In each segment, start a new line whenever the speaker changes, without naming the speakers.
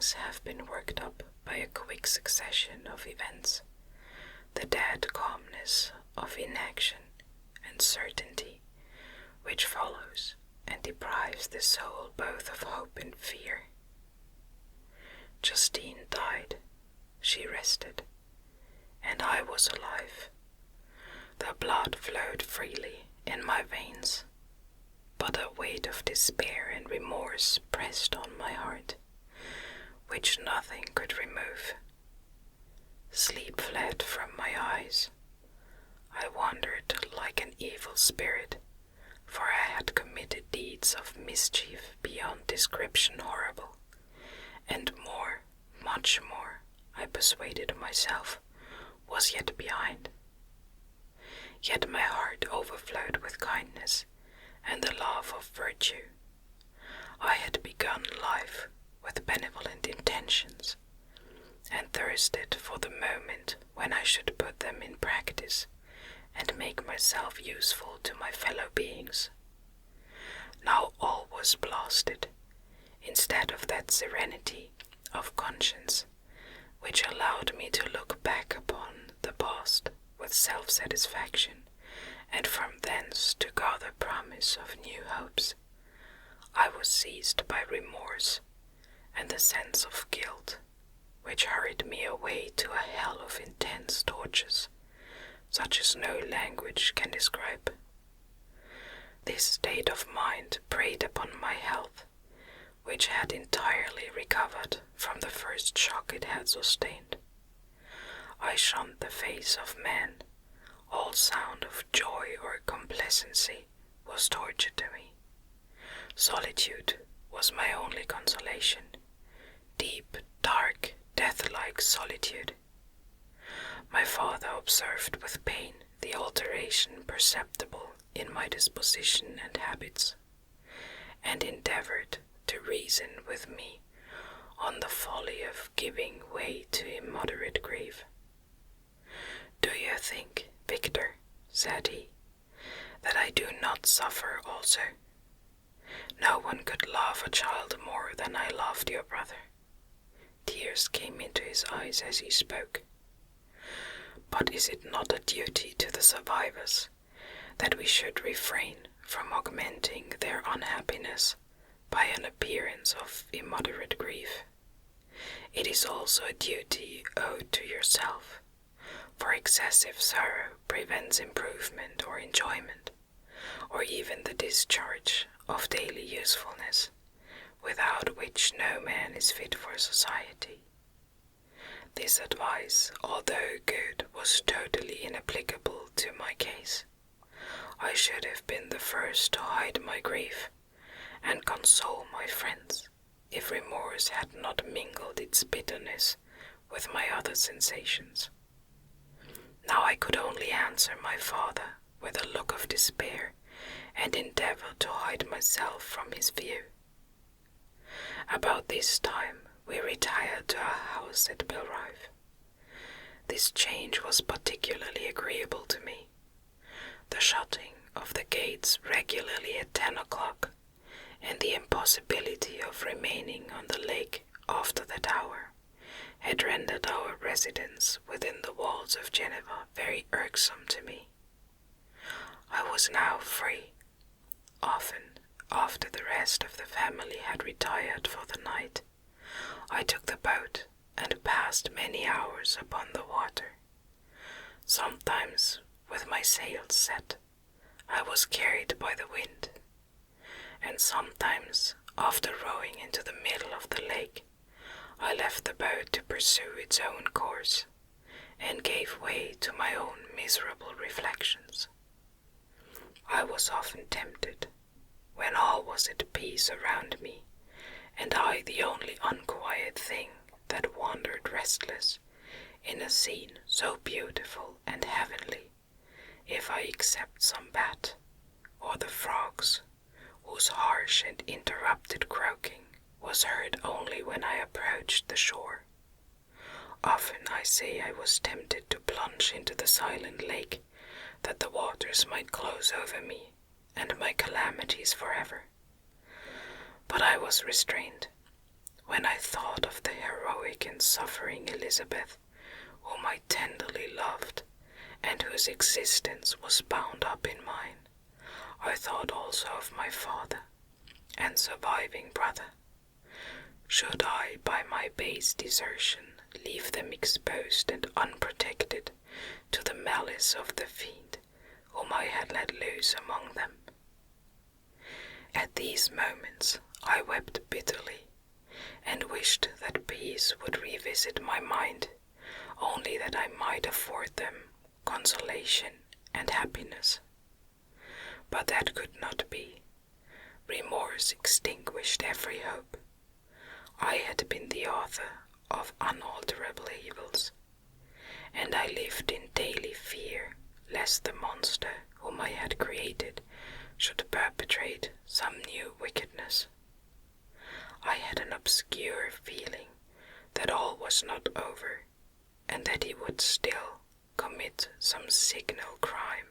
things have been worked up by a quick succession of events, the dead calmness of inaction and certainty which follows and deprives the soul both of hope and fear. Justine died, she rested, and I was alive. The blood flowed freely in my veins, but a weight of despair and remorse pressed on my heart, which nothing could remove. Sleep fled from my eyes. I wandered like an evil spirit, for I had committed deeds of mischief beyond description horrible, and more, much more, I persuaded myself, was yet behind. Yet my heart overflowed with kindness and the love of virtue. I had begun life with benevolent intentions, and thirsted for the moment when I should put them in practice and make myself useful to my fellow beings. Now all was blasted, instead of that serenity of conscience which allowed me to look back upon the past with self-satisfaction, and from thence to gather promise of new hopes. I was seized by remorse and the sense of guilt, which hurried me away to a hell of intense tortures, such as no language can describe. This state of mind preyed upon my health, which had entirely recovered from the first shock it had sustained. I shunned the face of man. All sound of joy or complacency was torture to me. Solitude was my only consolation, deep, dark, death-like solitude. My father observed with pain the alteration perceptible in my disposition and habits, and endeavored to reason with me on the folly of giving way to immoderate grief. "Do you think, Victor," said he, "that I do not suffer also? No one could love a child more than I loved your brother." Tears came into his eyes as he spoke. "But is it not a duty to the survivors that we should refrain from augmenting their unhappiness by an appearance of immoderate grief? It is also a duty owed to yourself, for excessive sorrow prevents improvement or enjoyment, or even the discharge of daily usefulness, without which no man is fit for society. This advice, although good, was totally inapplicable to my case. I should have been the first to hide my grief and console my friends, if remorse had not mingled its bitterness with my other sensations. Now I could only answer my father with a look of despair and endeavor to hide myself from his view. About this time we retired to our house at Belrive. This change was particularly agreeable to me. The shutting of the gates regularly at 10 o'clock, and the impossibility of remaining on the lake after that hour, had rendered our residence within the walls of Geneva very irksome to me. I was now free. Often, after the rest of the family had retired for the night, I took the boat and passed many hours upon the water. Sometimes, with my sails set, I was carried by the wind, and sometimes, after rowing into the middle of the lake, I left the boat to pursue its own course, and gave way to my own miserable reflections. I was often tempted, when all was at peace around me, and I the only unquiet thing that wandered restless in a scene so beautiful and heavenly, if I except some bat, or the frogs, whose harsh and interrupted croaking was heard only when I approached the shore. Often I say I was tempted to plunge into the silent lake, that the waters might close over me and my calamities forever. But I was restrained, when I thought of the heroic and suffering Elizabeth, whom I tenderly loved, and whose existence was bound up in mine, I thought also of my father and surviving brother. Should I, by my base desertion, leave them exposed and unprotected to the malice of the fiend whom I had let loose among them? At these moments I wept bitterly, and wished that peace would revisit my mind, only that I might afford them consolation and happiness. But that could not be. Remorse extinguished every hope. I had been the author of unalterable evils, and I lived in daily fear lest the monster whom I had created should perpetrate some new wickedness. I had an obscure feeling that all was not over, and that he would still commit some signal crime,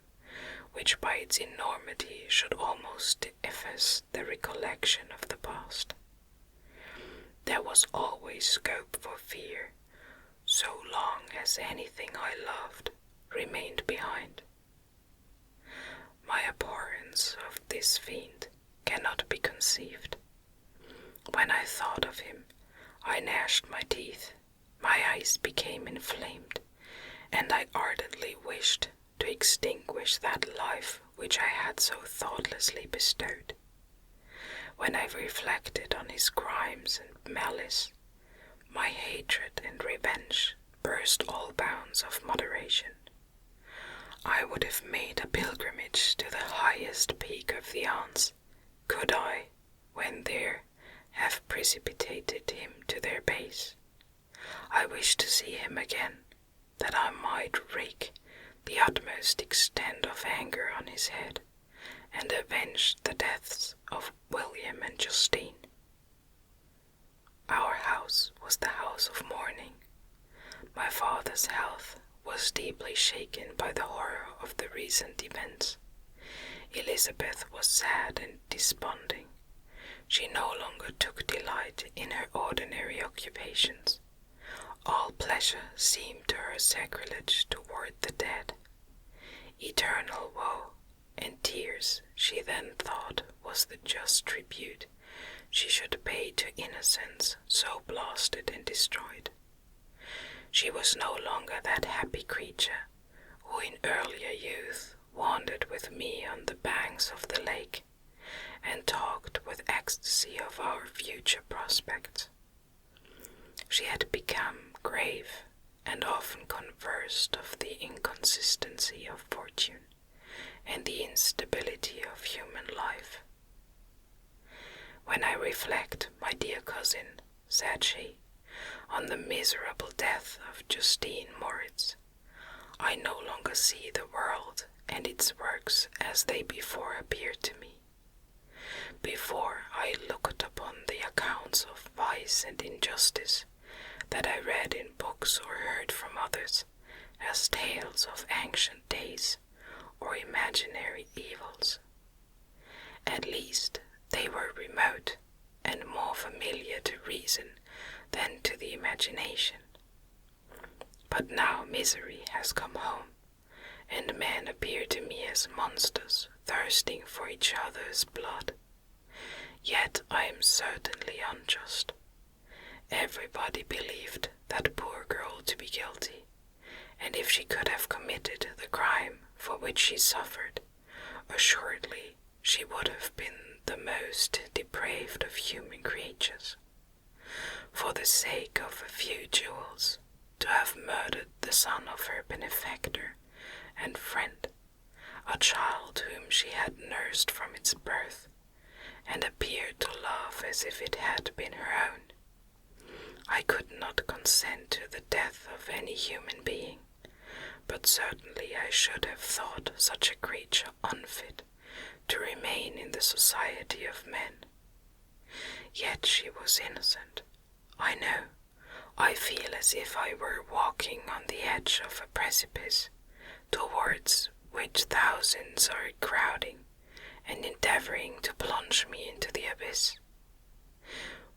which by its enormity should almost efface the recollection of the past. There was always scope for fear, so long as anything I loved remained behind. My abhorrence of this fiend cannot be conceived. When I thought of him, I gnashed my teeth, my eyes became inflamed, and I ardently wished to extinguish that life which I had so thoughtlessly bestowed. When I reflected on his crimes and malice, my hatred and revenge burst all bounds of moderation. I would have made a pilgrimage to the highest peak of the Alps, could I, when there, have precipitated him to their base. I wished to see him again, that I might wreak the utmost extent of anger on his head, and avenge the deaths of William and Justine. Our house was the house of mourning. My father's health was deeply shaken by the horror of the recent events. Elizabeth was sad and desponding. She no longer took delight in her ordinary occupations. All pleasure seemed to her sacrilege toward the dead. Eternal woe and tears, she then thought, was the just tribute she should pay to innocence so blasted and destroyed. She was no longer that happy creature who in earlier youth wandered with me on the banks of the lake and talked with ecstasy of our future prospects. She had become grave and often conversed of the inconsistency of fortune and the instability of human life. When I reflect, my dear cousin, said she, on the miserable death of Justine Moritz, I no longer see the world and its works as they before appeared to me. Before I looked upon the accounts of vice and injustice that I read in books or heard from others as tales of ancient days or imaginary evils. At least they were remote and more familiar to reason than to the imagination. But now misery has come home, and men appear to me as monsters thirsting for each other's blood. Yet I am certainly unjust. Everybody believed that poor girl to be guilty, and if she could have committed the crime for which she suffered, assuredly she would have been the most depraved of human creatures. For the sake of a few jewels, to have murdered the son of her benefactor and friend, a child whom she had nursed from its birth, and appeared to love as if it had been her own. I could not consent to the death of any human being, but certainly I should have thought such a creature unfit to remain in the society of men. Yet she was innocent. I know. I feel as if I were walking on the edge of a precipice, towards which thousands are crowding and endeavoring to plunge me into the abyss.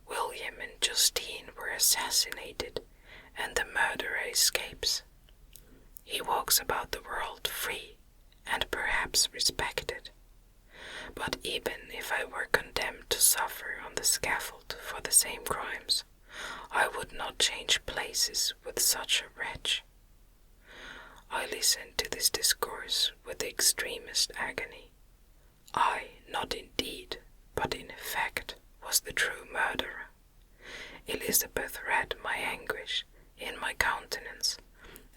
William and Justine were assassinated, and the murderer escapes. He walks about the world free and perhaps respected. But even if I were condemned to suffer on the scaffold for the same crimes, I would not change places with such a wretch. I listened to this discourse with the extremest agony. I, not in deed, but in effect, was the true murderer. Elizabeth read my anguish in my countenance,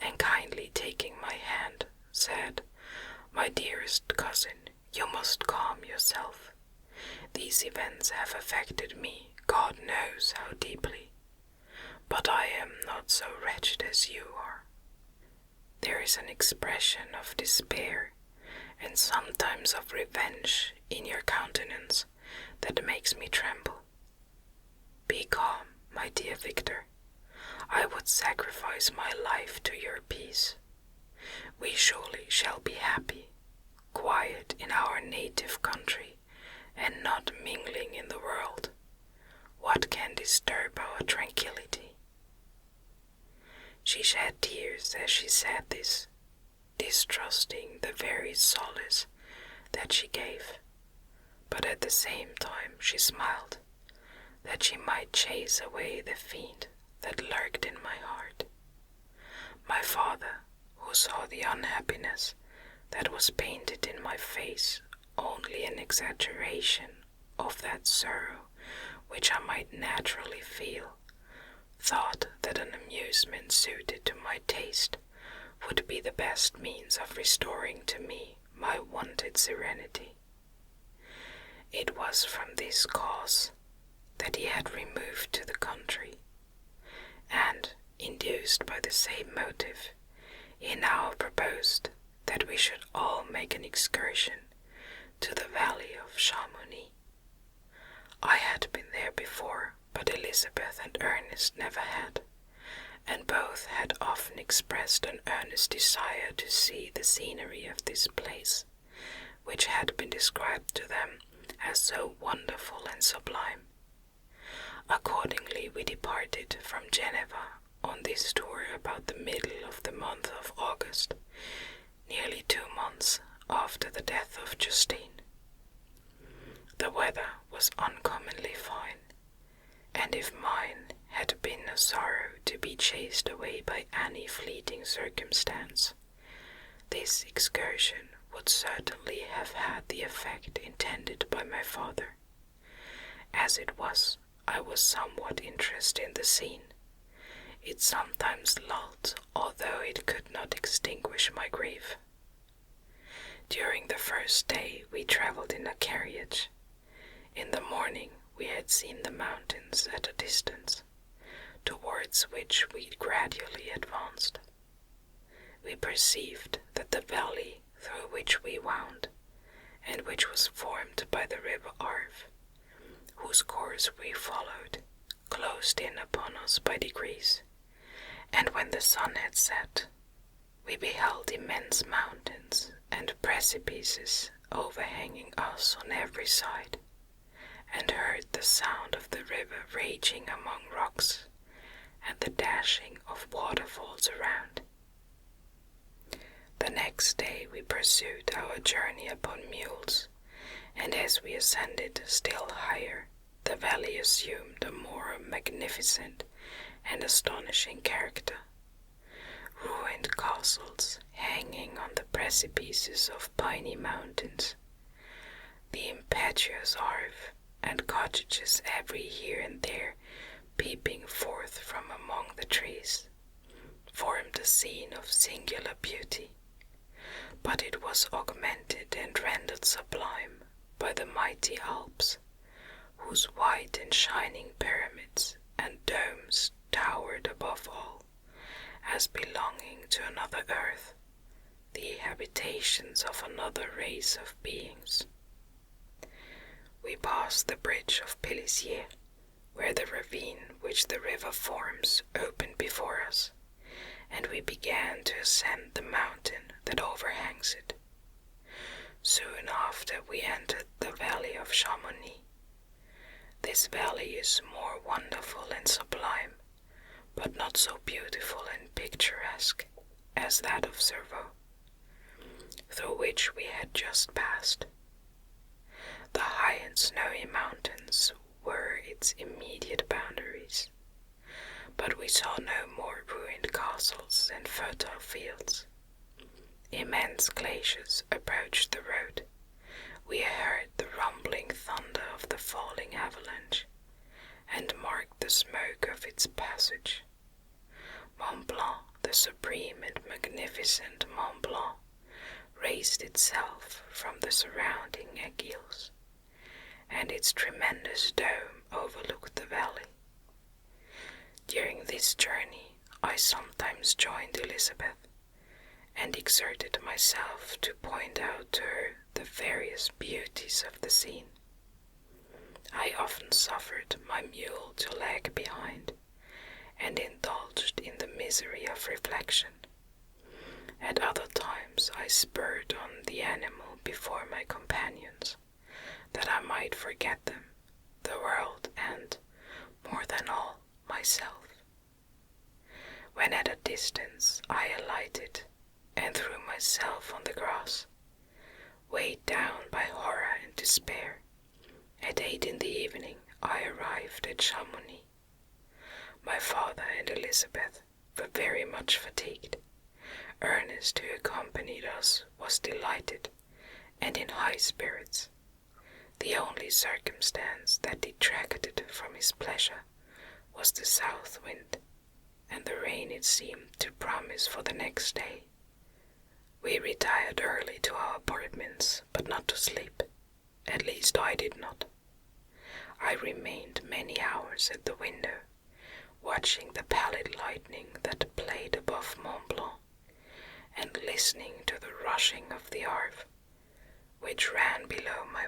and kindly taking my hand, said, "My dearest cousin, you must calm yourself. These events have affected me, God knows how deeply. But I am not so wretched as you are. There is an expression of despair, and sometimes of revenge in your countenance that makes me tremble. Be calm, my dear Victor. I would sacrifice my life to your peace. We surely shall be happy, quiet in our native country, and not mingling in the world. What can disturb our tranquillity?" She shed tears as she said this, distrusting the very solace that she gave, but at the same time she smiled, that she might chase away the fiend that lurked in my heart. My father, who saw the unhappiness that was painted in my face only an exaggeration of that sorrow which I might naturally feel, thought that an amusement suited to my taste would be the best means of restoring to me my wonted serenity. It was from this cause that he had removed to the country, and, induced by the same motive, he now proposed that we should all make an excursion to the valley of Chamonix. I had been there before, but Elizabeth and Ernest never had, and both had often expressed an earnest desire to see the scenery of this place, which had been described to them as so wonderful and sublime. Accordingly, we departed from Geneva on this tour about the middle of the month of August, nearly 2 months after the death of Justine. The weather was uncommonly fine, and if mine had been a sorrow to be chased away by any fleeting circumstance, this excursion would certainly have had the effect intended by my father. As it was, I was somewhat interested in the scene. It sometimes lulled, although it could not extinguish my grief. During the first day we travelled in a carriage. In the morning we had seen the mountains at a distance, towards which we gradually advanced. We perceived that the valley through which we wound, and which was formed by the river Arve, whose course we followed, closed in upon us by degrees, and when the sun had set, we beheld immense mountains and precipices overhanging us on every side, and heard the sound of the river raging among rocks, and the dashing of waterfalls around. The next day we pursued our journey upon mules, and as we ascended still higher, the valley assumed a more magnificent and astonishing character. Ruined castles hanging on the precipices of piny mountains, the impetuous Arve, and cottages every here and there peeping forth from among the trees, formed a scene of singular beauty, but it was augmented and rendered sublime by the mighty Alps, whose white and shining pyramids and domes towered above all, as belonging to another earth, the habitations of another race of beings. We passed the bridge of Pélissier, where the ravine which the river forms opened before us, and we began to ascend the mountain that overhangs it. Soon after we entered the valley of Chamonix. This valley is more wonderful and sublime, but not so beautiful and picturesque as that of Cerveau, through which we had just passed. The high and snowy mountains were its immediate boundaries, but we saw no more ruined castles and fertile fields. Immense glaciers approached the road. We heard the rumbling thunder of the falling avalanche, and marked the smoke of its passage. Mont Blanc, the supreme and magnificent Mont Blanc, raised itself from the surrounding aiguilles, and its tremendous dome overlooked the valley. During this journey I sometimes joined Elizabeth, and exerted myself to point out to her the various beauties of the scene. I often suffered my mule to lag behind, and indulged in the misery of reflection. At other times I spurred on the animal before my companions, that I might forget them, the world, and, more than all, myself. When at a distance I alighted, and threw myself on the grass, weighed down by horror and despair. At 8 in the evening I arrived at Chamonix. My father and Elizabeth were very much fatigued. Ernest, who accompanied us, was delighted and in high spirits. The only circumstance that detracted from his pleasure was the south wind, and the rain it seemed to promise for the next day. We retired early to our apartments, but not to sleep. At least I did not. I remained many hours at the window, watching the pallid lightning that played above Mont Blanc, and listening to the rushing of the Arve, which ran below my